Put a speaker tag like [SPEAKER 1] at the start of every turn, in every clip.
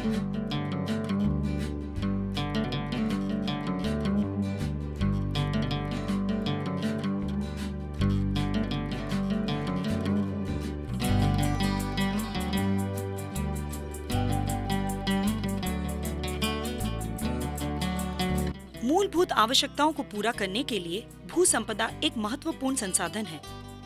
[SPEAKER 1] मूलभूत आवश्यकताओं को पूरा करने के लिए भू संपदा एक महत्वपूर्ण संसाधन है।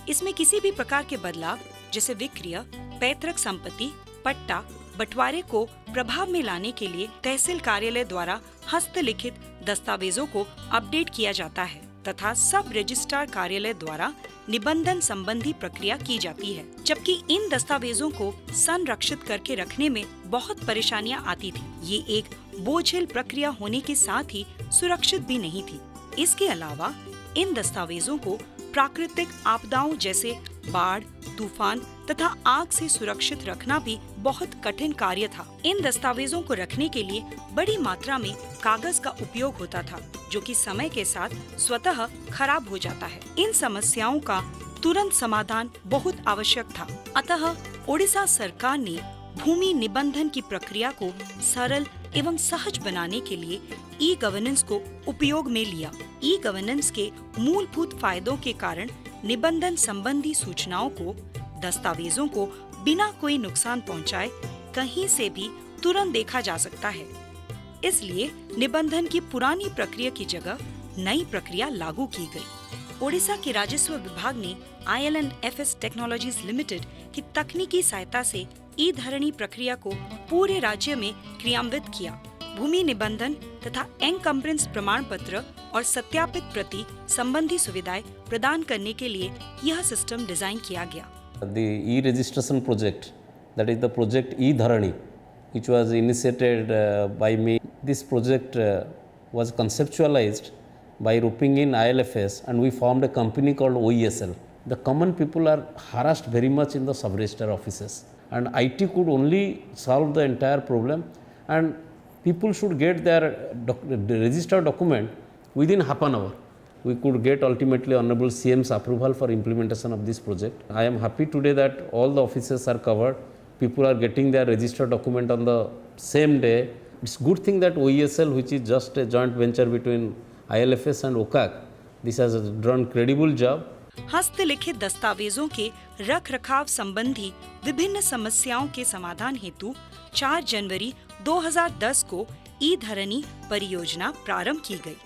[SPEAKER 1] इसमें किसी भी प्रकार के बदलाव जैसे विक्रय, पैतृक संपत्ति, पट्टा, बंटवारे को प्रभाव में लाने के लिए तहसील कार्यालय द्वारा हस्तलिखित दस्तावेजों को अपडेट किया जाता है तथा सब रजिस्ट्रार कार्यालय द्वारा निबंधन संबंधी प्रक्रिया की जाती है। जबकि इन दस्तावेजों को संरक्षित करके रखने में बहुत परेशानियां आती थी। ये एक बोझिल प्रक्रिया होने के साथ ही सुरक्षित भी नहीं थी। इसके अलावा इन दस्तावेजों को प्राकृतिक आपदाओं जैसे बाढ़, तूफान तथा आग से सुरक्षित रखना भी बहुत कठिन कार्य था। इन दस्तावेजों को रखने के लिए बड़ी मात्रा में कागज का उपयोग होता था, जो कि समय के साथ स्वतः खराब हो जाता है। इन समस्याओं का तुरंत समाधान बहुत आवश्यक था। अतः ओडिशा सरकार ने भूमि निबंधन की प्रक्रिया को सरल एवं सहज बनाने के लिए ई गवर्नेंस को उपयोग में लिया। ई गवर्नेंस के मूलभूत फायदों के कारण निबंधन संबंधी सूचनाओं को, दस्तावेजों को बिना कोई नुकसान पहुंचाए कहीं से भी तुरंत देखा जा सकता है। इसलिए निबंधन की पुरानी प्रक्रिया की जगह नई प्रक्रिया लागू की गई। ओडिशा के राजस्व विभाग ने IL&FS टेक्नोलॉजीज लिमिटेड की तकनीकी सहायता से ई धरणी प्रक्रिया को पूरे राज्य में क्रियान्वित किया। भूमि निबंधन तथा एनकम्बरेंस प्रमाण पत्र और सत्यापित प्रति संबंधी सुविधाएं प्रदान करने के लिए यह सिस्टम डिजाइन किया गया।
[SPEAKER 2] The e-registration project, that is the project e-Dharani, which was initiated by me. This project was conceptualized by roping in IL&FS, and we formed a company called OESL. The common people are harassed very much in the sub-registrar offices, and IT could only solve the entire problem, and people should get their registered document within half an hour. We could get ultimately Honorable CM's approval for implementation of this project. I am happy today that all the offices are covered. People are getting their registered document on the same day. It's good thing that OESL, which is just a joint venture between IL&FS and OCAC, this has done credible job.
[SPEAKER 1] हस्तलिखित दस्तावेजों के रख रखाव संबंधी विभिन्न समस्याओं के समाधान हेतु 4 जनवरी 2010 को ई धरणी परियोजना प्रारंभ की गई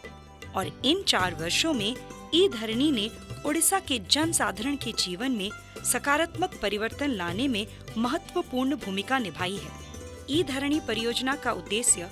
[SPEAKER 1] और इन 4 वर्षों में ई धरणी ने ओडिशा के जन साधारण के जीवन में सकारात्मक परिवर्तन लाने में महत्वपूर्ण भूमिका निभाई है। ई धरणी परियोजना का उद्देश्य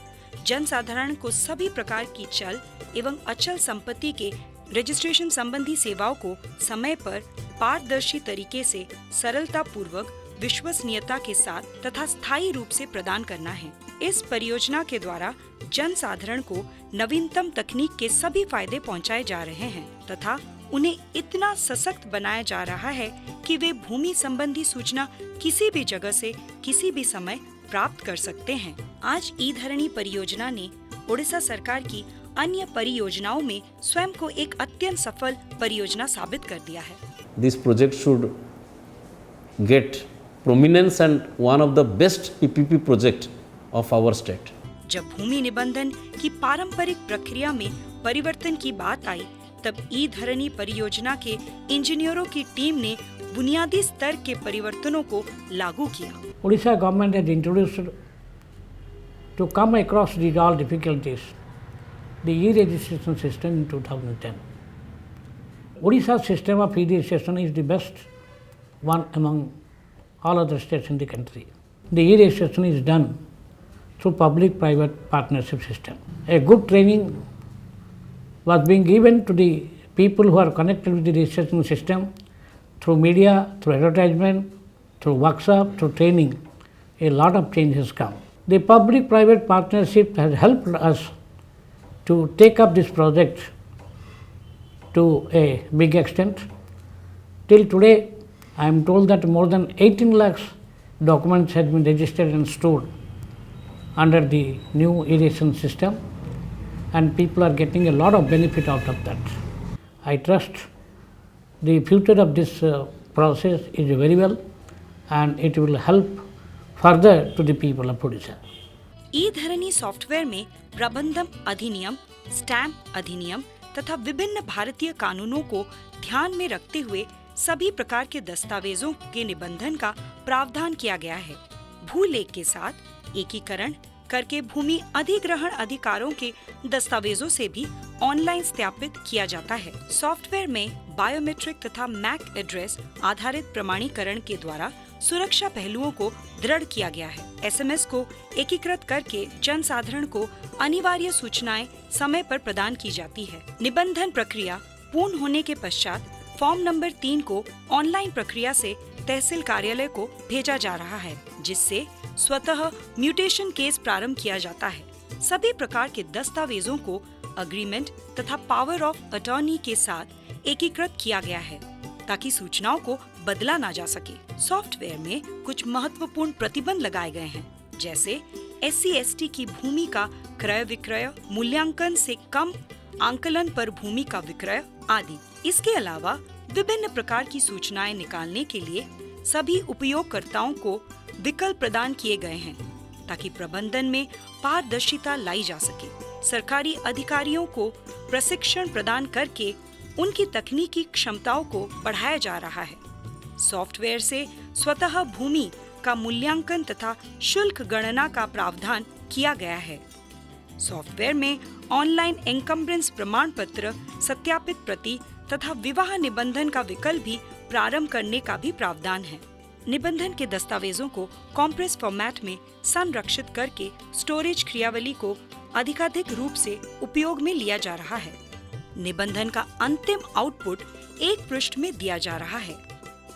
[SPEAKER 1] जन साधारण को सभी प्रकार की चल एवं अचल संपत्ति के रजिस्ट्रेशन संबंधी सेवाओं को समय पर पारदर्शी तरीके से सरलता पूर्वक विश्वसनीयता के साथ तथा स्थायी रूप से प्रदान करना है। इस परियोजना के द्वारा जन साधारण को नवीनतम तकनीक के सभी फायदे पहुंचाए जा रहे हैं तथा उन्हें इतना सशक्त बनाया जा रहा है कि वे भूमि संबंधी सूचना किसी भी जगह से किसी भी समय प्राप्त कर सकते हैं। आज ई धरणी परियोजना ने ओडिशा सरकार की अन्य परियोजनाओं में स्वयं को एक अत्यंत सफल परियोजना साबित कर दिया है।
[SPEAKER 2] This project should get prominence and one of the best PPP project of our state.
[SPEAKER 1] जब भूमि निबंधन की पारंपरिक प्रक्रिया में परिवर्तन की बात आई, तब ई धरणी परियोजना के इंजीनियरों की टीम ने बुनियादी स्तर के परिवर्तनों को लागू किया।
[SPEAKER 3] Odisha government has introduced to come across these all difficulties the e-registration system in 2010. Odisha's system of e-registration is the best one among all other states in the country. The e-registration is done through public-private partnership system. A good training was being given to the people who are connected with the registration system through media, through advertisement, through workshop, through training. A lot of change has come. The public-private partnership has helped us to take up this project to a big extent. Till today, I am told that more than 18 lakhs documents have been registered and stored under the new e-registration system, and people are getting a lot of benefit out of that. I trust the future of this process is very well, and it will help further to the people of Odisha.
[SPEAKER 1] ई धरणी software में प्रबंधन अधिनियम, stamp अधिनियम तथा विभिन्न भारतीय कानूनों को ध्यान में रखते हुए सभी प्रकार के दस्तावेजों के निबंधन का प्रावधान किया गया है। भूलेख के साथ एकीकरण करके भूमि अधिग्रहण अधिकारों के दस्तावेजों से भी ऑनलाइन सत्यापित किया जाता है। सॉफ्टवेयर में बायोमेट्रिक तथा मैक एड्रेस आधारित प्रमाणीकरण के द्वारा सुरक्षा पहलुओं को दृढ़ किया गया है। एसएमएस को एकीकृत करके जन साधारण को अनिवार्य सूचनाएं समय पर प्रदान की जाती है। निबंधन प्रक्रिया पूर्ण होने के पश्चात फॉर्म नंबर 3 को ऑनलाइन प्रक्रिया से तहसील कार्यालय को भेजा जा रहा है, जिससे स्वतः म्यूटेशन केस प्रारंभ किया जाता है। सभी प्रकार के दस्तावेजों को अग्रीमेंट तथा पावर ऑफ अटॉर्नी के साथ एकीकृत किया गया है ताकि सूचनाओं को बदला ना जा सके। सॉफ्टवेयर में कुछ महत्वपूर्ण प्रतिबंध लगाए गए हैं, जैसे SC/ST की भूमि का क्रय विक्रय, मूल्यांकन से कम आंकलन पर भूमि का विक्रय आदि। इसके अलावा विभिन्न प्रकार की सूचनाएं निकालने के लिए सभी उपयोगकर्ताओं को विकल्प प्रदान किए गए हैं ताकि प्रबंधन में पारदर्शिता लाई जा सके। सरकारी अधिकारियों को प्रशिक्षण प्रदान करके उनकी तकनीकी क्षमताओं को बढ़ाया जा रहा है। सॉफ्टवेयर से स्वतः भूमि का मूल्यांकन तथा शुल्क गणना का प्रावधान किया गया है। सॉफ्टवेयर में ऑनलाइन एनकम्ब्रेंस प्रमाण पत्र, सत्यापित प्रति तथा विवाह निबंधन का विकल्प भी प्रारंभ करने का भी प्रावधान है। निबंधन के दस्तावेजों को कॉम्प्रेस फॉर्मेट में संरक्षित करके स्टोरेज क्रियावली को अधिकाधिक रूप से उपयोग में लिया जा रहा है। निबंधन का अंतिम आउटपुट एक पृष्ठ में दिया जा रहा है।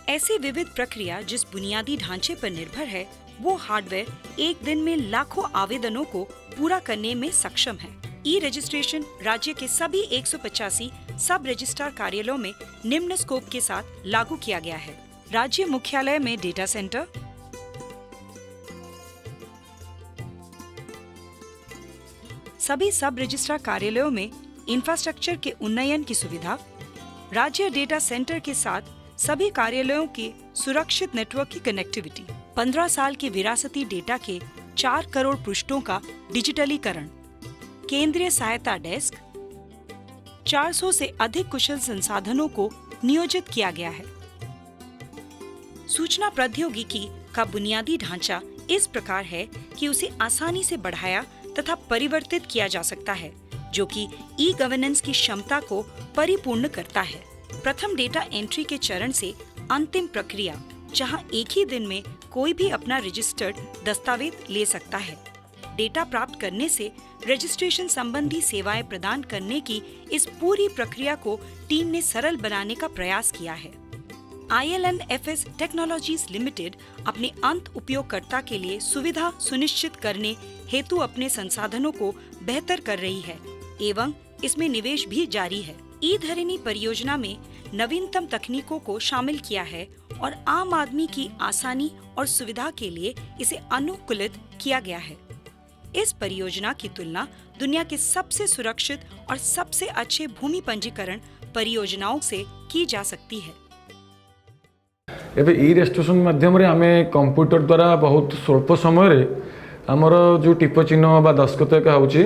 [SPEAKER 1] ऐसी विविध प्रक्रिया जिस बुनियादी ढांचे पर निर्भर है, वो हार्डवेयर एक दिन में लाखों आवेदनों को पूरा करने में सक्षम है। ई रजिस्ट्रेशन राज्य के सभी 185 सब रजिस्ट्रार कार्यालयों में निम्न स्कोप के साथ लागू किया गया है। राज्य मुख्यालय में डेटा सेंटर, सभी सब रजिस्ट्रार कार्यालयों में इंफ्रास्ट्रक्चर के उन्नयन की सुविधा, राज्य डेटा सेंटर के साथ सभी कार्यालयों के सुरक्षित नेटवर्क की कनेक्टिविटी, 15 साल के विरासती डेटा के 4 करोड़ पृष्ठों का डिजिटलीकरण, केंद्रीय सहायता डेस्क, 400 से अधिक कुशल संसाधनों को नियोजित किया गया है। सूचना प्रौद्योगिकी का बुनियादी ढांचा इस प्रकार है कि उसे आसानी से बढ़ाया तथा परिवर्तित किया जा सकता है, जो कि ई गवर्नेंस की क्षमता को परिपूर्ण करता है। प्रथम डेटा एंट्री के चरण से अंतिम प्रक्रिया, जहां एक ही दिन में कोई भी अपना रजिस्टर्ड दस्तावेज ले सकता है। डेटा प्राप्त करने से रजिस्ट्रेशन संबंधी सेवाएं प्रदान करने की इस पूरी प्रक्रिया को टीम ने सरल बनाने का प्रयास किया है। ILNFS टेक्नोलॉजीज लिमिटेड अपने अंत उपयोगकर्ता के लिए सुविधा सुनिश्चित करने हेतु अपने संसाधनों को बेहतर कर रही है एवं इसमें निवेश भी जारी है। ई धरणी परियोजना में नवीनतम तकनीकों को शामिल किया है और आम आदमी की आसानी और सुविधा के लिए इसे अनुकूलित किया गया है। इस परियोजना की तुलना दुनिया के सबसे सुरक्षित और सबसे अच्छे भूमि पंजीकरण परियोजनाओं से की जा सकती है।
[SPEAKER 4] एबे ई रजिस्ट्रेशन माध्यम रे आमे कंप्यूटर द्वारा बहुत स्वल्प समय रे हमर जो टिप चिन्ह बा दस्खत का होची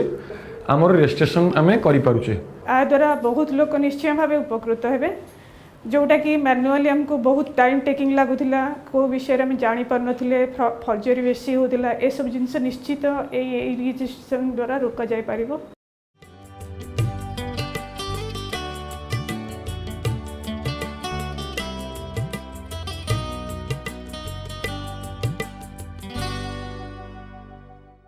[SPEAKER 4] हमर रजिस्ट्रेशन आमे करि पारुचे।
[SPEAKER 5] आ द्वारा बहुत लोक निश्चय भाव उपकृत हेबे, जोटा कि मैनुअली हमको बहुत टाइम टेकिंग लागुला, को विषय में जानी पार नथिले, फर्जरी बेसी होतिला, ए सब जिंस निश्चित ए रजिस्ट्रेशन द्वारा रोका जाय पारिबो।